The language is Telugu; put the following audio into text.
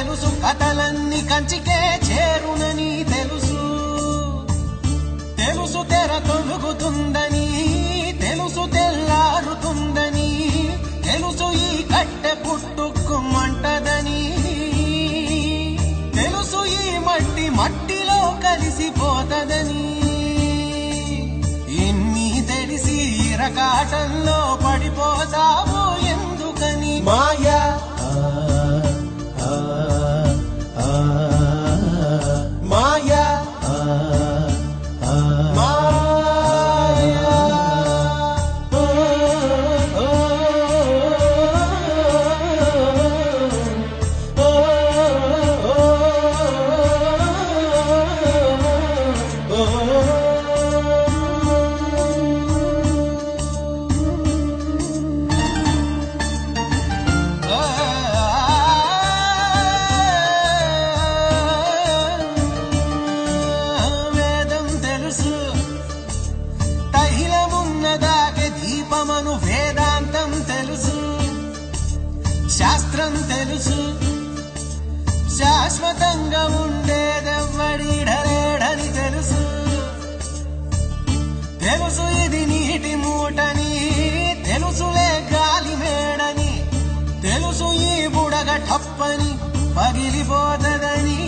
తెలుసు కథలన్నీ కంచికే చేరునని తెలుసు తెలుసు తెర తొలుగుతుందని తెలుసు తెల్లారుతుందని తెలుసు ఈ కట్టె పుట్టుకుమంటదని తెలుసు ఈ మట్టి మట్టిలో కలిసిపోతదని ఇన్ని తెలిసి ఇరకాటంలో పడిపోతావు ఎందుకని మాయా మాయా దీపమను వేదాంతం తెలుసు శాస్త్రం తెలుసు శాశ్వతంగా ఉండేదెవ్వడిడలేడని తెలుసు తెలుసు ఇది నీటి మూటని తెలుసులే గాలి మేడని తెలుసు ఈ బుడగ టప్పని పగిలిపోతదని